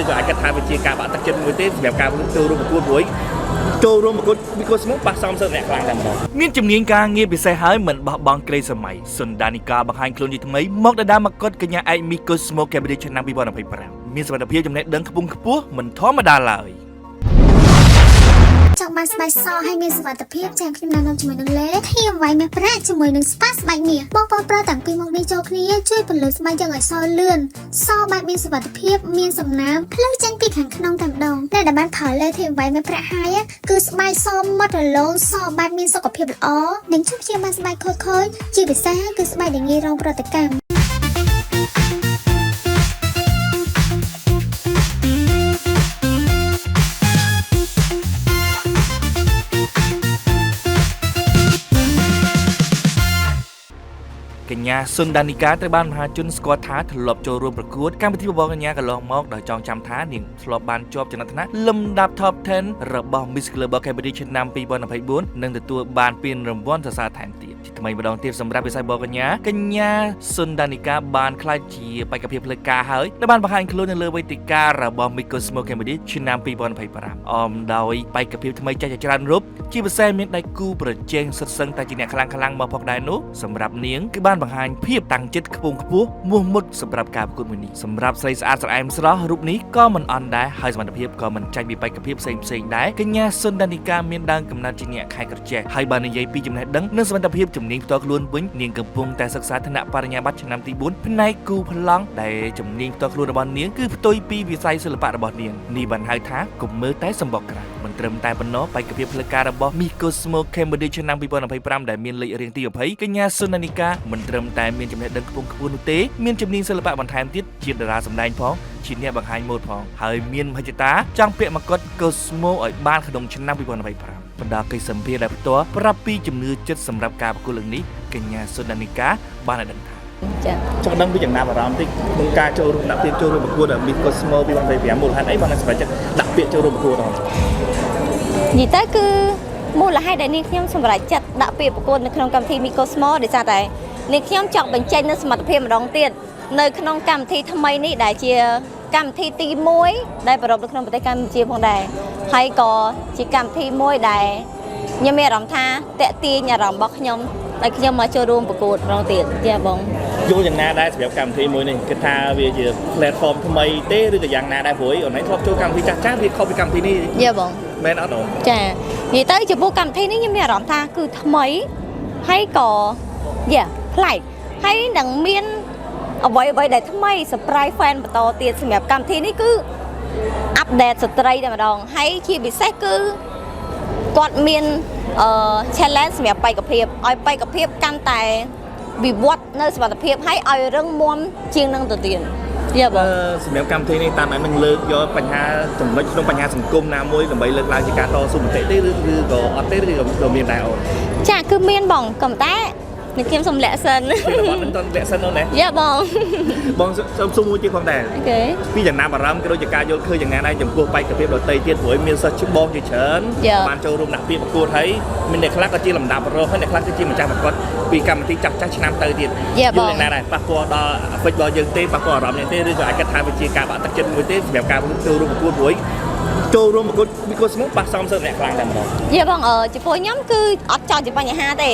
ก็อาจจะทายไปเชียร์การบัตรเจ็ดมือเต้แบบการโจรประกวดหวยโจรประกวดมีคนสมมติปักซ้อมเสน่ห์กลางกันหมดมีจำเนียงการเงียบไปใส่หายเหมือนบางเกรสมัยส่วนดานิกาบางฮันโคลนยี่ทำไมมอกดามากดกันยาไอมีโกสโมแกบริชนังปีบอลอภัยปรามมีสมรรถเพียบจำเนกเดินขบุงขปัวเหมือนท้อมาดาเลยจากมาสบายซอให้มีสวัสดิภาพแจมคลิปนำจมูกนึงเล็กที่ยังไว้แม่พระจมูกนึงสปาสบายเนี่ยมองปอปลาต่างปีมองในโจคนี้ช่วยผลิตสบายจังไอซอเลื่อนซอใบมีสวัสดิภาพมีสำน้ำเพลิงจังปีขังขนมต่ำดงในดับบ้านเผาเลยที่ไว้แม่พระหายคือสบายซอมอดโลซอใบมีสกปรกอ๋อหนึ่งชุบเชียร์มาสบายค่อยๆจีบไปซะคือสบายอย่างงี้รองปฏิกรรมกัญญาสุนดานิกาในบ้านมหาจุนสกอตท้าถลบโจรวมประกวดการไปที่บอกกัญญากับลองมอกโดยจองจำท้าหนึ่งถลบบานจอบจนธนะลำดับท็อป 10 ระบอบมิสเกลบอกแคบดิชนำปีบอลอภัยบุญนั่งแต่ตัวบานเปลี่ยนรำวันสาแทนเตียทำไมมาดองเทียบสำหรับไปใส่บอกกัญญาสุนดานิกาบานคลายจีไปกับเพียบเลยกาเฮ้ยในบ้านบางฮันคลูนเลเวติการะบอบมิโกสโมแคบดิชนำปีบอลอภัยปรามออมโดยไปกับเพียบทำไมใจจะจรันรูปจีบเซมิได้กู้ประเจงสุดซึ่งแต่จีเนี่ยคลังมาพอกได้นู้สำหรับเนียงคือบ้านบางฮันเพียบตั้งจิตขบุงขปัวมัวมุดสำหรับการประกวดมือนี้สำหรับใส่สะอาดสะอาดสระรูปนี้ก็มันอ่อนได้ให้สมรรถเพียบก็มันใจมีไปกับเพียบเซ็งได้กัญญาสุนดานิกาเมียนดังกำนันจีเนี่ยใครกระเจาะให้บานในยัยปีจำแนกดังเนื่องสมรรถเพียบจำเนียงตัวกล้วนวิ่งเนียงกับวงแต่ศึกษาธนปริญญาบัตรชนำตีบุญพนัยกูพลังได้จำเนียงตัวกล้วนระบอนเนียงคือตัวปีวิสัยศิลปะระบอนเนียงนี่บรรหายท้ากลุ่มมือใต้สมบอกกระมันเติมแต่ปนน้อไปกับเพียบพลการระบอมีโกสโมเคมบดีชนำปีบอลอภัยปรามได้เมียนเลยเรียงตีกับไผ่กัญญาสุนดานิกามันเติมแต่เมียนจำแนกดังขบวนนุเตเมียนจำเนียงศิลปะบรรทายติดจีนดาราสำได้พ้องชิ้นเนี่ยบางไฮโมดพ้องหายเมียนพจิตาจังเปียมากดโกสโมอ่อยบ้านขนมชนำปีบอลอภัยปรามบรรดาเคยสัมเพลได้ตัวปรับปีจำเนื้อจัดสำหรับการประกวดเรื่องนี้กัญญาสุนดานิกาบ้านดังจงดังไปอย่างนาบารามที่มึงการโจรดับเบี้ยโจรประกวดมีโกสโมปีบอลอภัยปรามมูลหันไอ้บางสมัยจะดับเบี้ยโจรประกวดนี่แต่คือมูลให้ได้นี่ខ្ញុំសម្រាប់ចាត់ដាក់ពាក្យប្រកួតនៅក្នុងកម្មវិធី Micosmo ដោយសារតែនេះខ្ញុំចង់បញ្ចេញនូវសមត្ថភាពម្ដងទៀតនៅក្នុងកម្មវិធីថ្មីនេះដែលជាកម្មវិធីទី1ដែលប្រពៃនៅក្នុងប្រទេសកម្ពុជាផងដែរហើយក៏ជាកម្មវិធីមួយដែលខ្ញុំមានអារម្មណ៍ថាតាក់ទាញអារម្មណ៍របស់ខ្ញុំដែលខ្ញុំមកចូលរួមប្រកួតម្ដងទៀតចាបងយល់យ៉ាងណាដែរសម្រាប់កម្មវិធីមួយនេះគិតថាវាជា platform ថ្មីទេឬក៏យ៉ាងណាដែរព្រោះអូនឯងធ្លាប់ចូលកម្មវិធីចាស់វាខុសពីកម្មវិធីនេះយ៉ាបងមែនអត់បងចានិយាយទៅចំពោះកម្មវិធីនេះខ្ញុំមានអារម្មណ៍ថាគឺថ្មីហើយក៏យ៉ាប្លែកហើយនឹងមានអ្វីដែលថ្មី surprise fan បន្តទៀតសម្រាប់កម្មវិធីនេះគឺ update ស្ត្រីតែម្ដងហើយជាពិសេសគឺគាត់មាន challenge សម្រាប់បេក្ខភាពឲ្យបេក្ខភាពកាន់តែវិវត្តនៅសមត្ថភាពហើយឲ្យរឹងមាំជាងនឹងទៅទៀតយ៉ាបងសម្រាប់កម្មវិធីនេះតាមឯងនឹងលើកយកបញ្ហាចំណុចក្នុងបញ្ហាសង្គមណាមួយដើម្បីលើកឡើងជាការតស៊ូមតិទេឬក៏អត់ទេឬក៏មានដែរអូនចាគឺមានបងក៏តែនឹងខ្ញុំសូមលាក់សិនបងមិនតន់លាក់សិននោះណាយ៉ាបងសូមស៊ូមួយទៀតផងដែរអូខេពីយ៉ាងណាបារម្ភគឺដូចជាការយល់ឃើញយ៉ាងណាដែរចំពោះបេក្ខភាពដទៃទៀតព្រោះមានសិស្សជបងជាច្រើនបានចូលរួមដាក់ពាក្យប្រកួតហើយមានអ្នកខ្លះក៏ជាលំដាប់រហូតហើយអ្នកខ្លះគឺជាម្ចាស់ប្រកួតពីកម្មវិធីចាស់ឆ្នាំទៅទៀតយល់យ៉ាងណាដែរប៉ះពាល់ដល់អ្វីរបស់យើងទេប៉ះពាល់អារម្មណ៍នេះទេឬក៏អាចគិតថាវាជាការបាក់ទឹកចិត្តមួយទេសម្រាប់ការចូលរួមប្រកួតព្រោះចូលរួមប្រកួតមីកូស្មូបាក់សំសិនអ្នកខ្លាំងតែម្ដងយ៉ាបងចំពោះខ្ញុំគឺអត់ចោលជាបញ្ហាទេ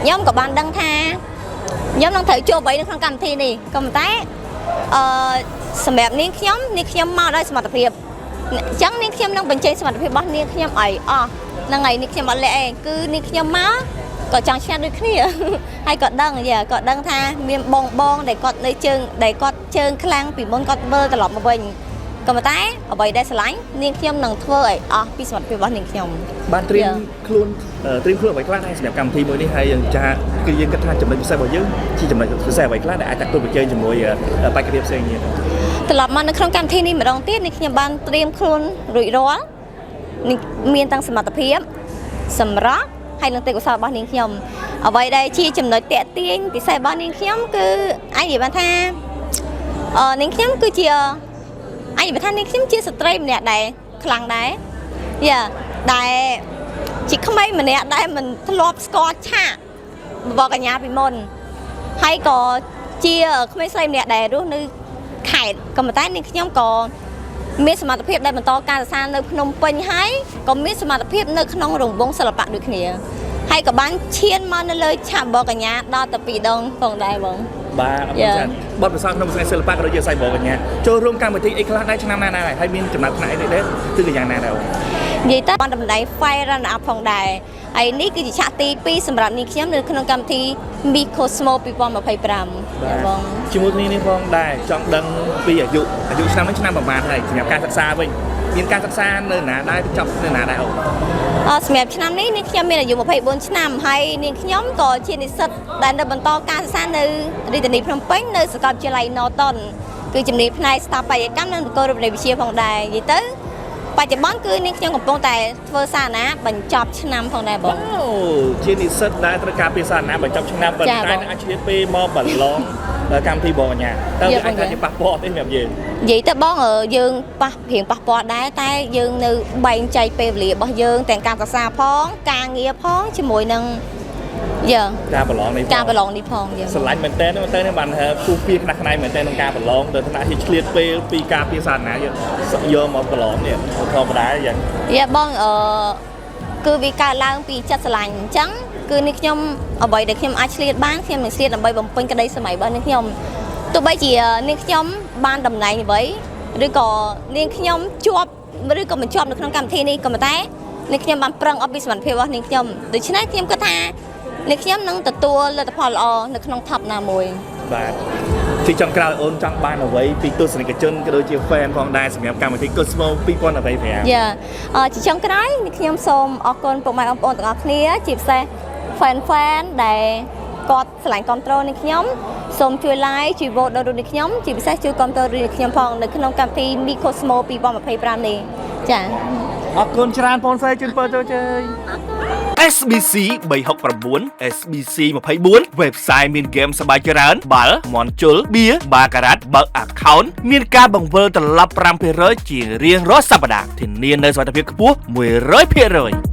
ខ្ញុំក៏បានដឹងថាខ្ញុំនឹងត្រូវចូលបីនៅក្នុងកម្មវិធីនេះក៏ប៉ុន្តែសម្រាប់នាងខ្ញុំមកដោយសមត្ថភាពអញ្ចឹងនាងខ្ញុំនឹងបញ្ចេញសមត្ថភាពរបស់នាងខ្ញុំឲ្យអស់ហ្នឹងហើយនាងខ្ញុំអត់លាក់ឯងគឺនាងខ្ញុំមកក៏ចង់ឈ្នះដូចគ្នាហើយក៏ដឹងថាមានបងដែលគាត់នៅជើងដែលគាត់ជើងខ្លាំងពីមុនគាត់មើលត្រឡប់មកវិញក៏ប៉ុន្តែអ្វីដែលស្រឡាញ់នាងខ្ញុំនឹងធ្វើឲ្យអស់ពីសមត្ថភាពរបស់នាងខ្ញុំបានត្រៀមខ្លួនអ្វីខ្លះដែរសម្រាប់កម្មវិធីមួយនេះហើយយើងចាគឺយើងគិតថាចំណុចពិសេសរបស់យើងជាចំណុចពិសេសអ្វីខ្លះដែលអាចតាក់ទងប្រជែងជាមួយបេក្ខភាពផ្សេងទៀតត្រឡប់មកនៅក្នុងកម្មវិធីនេះម្ដងទៀតនាងខ្ញុំបានត្រៀមខ្លួនរួចរាល់មានទាំងសមត្ថភាពសម្រាប់ហើយនឹងទេពកោសល្យរបស់នាងខ្ញុំអ្វីដែលជាចំណុចតាក់ទាញពិសេសរបស់នាងខ្ញុំគឺអាចនិយាយបានថានាងខ្ញុំគឺជាអញនិយាយថានាងខ្ញុំជាស្ត្រីម្នាក់ដែលខ្លាំងដែរយ៉ាដែលជាក្មេងម្នាក់ដែលមិនធ្លាប់ស្គាល់ឆាករបស់កញ្ញាពីមុនហើយក៏ជាក្មេងស្រីម្នាក់ដែលរស់នៅខេ តុក៏ប៉ុន្តែនាងខ្ញុំក៏មានសមត្ថភាពដែលបន្តការសិក្សានៅភ្នំពេញហើយក៏មានសមត្ថភាពនៅក្នុងរង្វង់សិល្បៈដូចគ្នាហើយក៏បានឈានមកនៅលើឆាកបកញ្ញាដល់តែ2ដងផងដែរបងបាទអរគុណច្រើនបទពិសោធន៍ក្នុងវិស័យសិល្បៈក៏ដូចជាវិស័យបកញ្ញាចូលរួមកម្មវិធីអីខ្លះដែរឆ្នាំណាដែរហើយមានចំណាត់ផ្នែកនេះដែរគឺយ៉ាងណាដែរនិយាយទៅបានតម្លៃ Fire Run Up ផងដែរហើយនេះគឺជាឆាកទី2សម្រាប់នាងខ្ញុំនៅក្នុងកម្មវិធី Mi Cosmo 2025បងជាមួយគ្នានេះផងដែរចង់ដឹងពីអាយុឆ្នាំនេះឆ្នាំប្រហែលហើយសម្រាប់ការសិក្សាវិញមានការសិក្សានៅណាដែរចប់នៅណាដែរអូសម្រាប់ឆ្នាំនេះនាងខ្ញុំមានអាយុ24ឆ្នាំហើយនាងខ្ញុំក៏ជានិស្សិតដែលនៅបន្តការសិក្សានៅរាជធានីភ្នំពេញនៅសាកលវិទ្យាល័យ Norton គឺជំនាញផ្នែកស្ថាបត្យកម្មនិងនគររូបនីយវិទ្យាផងដែរនិយាយទៅបច្ចុប្បន្នគឺនាងខ្ញុំកំពុងតែធ្វើសារណាបញ្ចប់ឆ្នាំផងដែរបងអូជានិស្សិតដែលត្រូវការពីសារណាបញ្ចប់ឆ្នាំប៉ុន្តែអាចឆ្លៀតពេលមកបន្លងកម្មវិធីបកញ្ញាតើវាអាចជាប៉ះពាល់ទេសម្រាប់យើងនិយាយទៅបងយើងប៉ះពាល់ដែរតែយើងនៅបែងចែកពេលវេលារបស់យើងទាំងការសិក្សាផងការងារផងជាមួយនឹងការប្រឡងនេះផងស្រឡាញ់មែនតើបានពុះពីខ្នះខ្នែងមែនតើក្នុងការប្រឡងដល់ថ្នាក់ជាឆ្លៀតពេលពីការពីសារណាយកមកប្រឡងនេះធម្មតាយ៉ាងបងគឺវាកើតឡើងពីចិត្តស្រឡាញ់អញ្ចឹងគឺនេះខ្ញុំអ្វីដែលខ្ញុំអាចឆ្លៀតបានខ្ញុំនឹងឆ្លៀតដើម្បីបំពេញក្តីសម័យរបស់នេះខ្ញុំទោះបីជានេះខ្ញុំបានតំណែងអ្វីឬក៏នាងខ្ញុំជាប់ឬក៏មិនជាប់នៅក្នុងកម្មវិធីនេះក៏ប៉ុន្តែនេះខ្ញុំបានប្រឹងអត់ពីសមត្ថភាពរបស់នាងខ្ញុំដូច្នេះខ្ញុំគិតថានេះខ្ញុំនឹងទទួលលទ្ធផលល្អនៅក្នុង top ណាមួយបាទទីចុងក្រោយអូនចង់បានអ្វីពីទស្សនិកជនក៏ដូចជា fan ផងដែរសម្រាប់កម្មវិធី Cosmo 2025ជាចុងក្រោយនេះខ្ញុំសូមអរគុណពុកម៉ែបងប្អូនទាំងអស់គ្នាជាពិសេស fan ដែលគាត់ឆ្លាញ់គ្រប់ត្រូលនេះខ្ញុំសូមជួយ like ជួយ vote ដល់រូបនេះខ្ញុំជាពិសេសជួយគ្រប់ត្រូលរូបនេះខ្ញុំផងនៅក្នុងកម្មវិធី Mi Cosmo 2025នេះចាអរគុណច្រើនបងស្រីជូនពរចូលជ័យSBC 369 SBC 24 website មានហ្គេមសប្បាយច្រើនបាល់មន់ជុលបៀបាការ៉ាត់បើក account មានការបង្វិលត្រឡប់ 5% ជារៀងរាល់សប្តាហ៍ធានានូវសុវត្ថិភាពខ្ពស់ 100%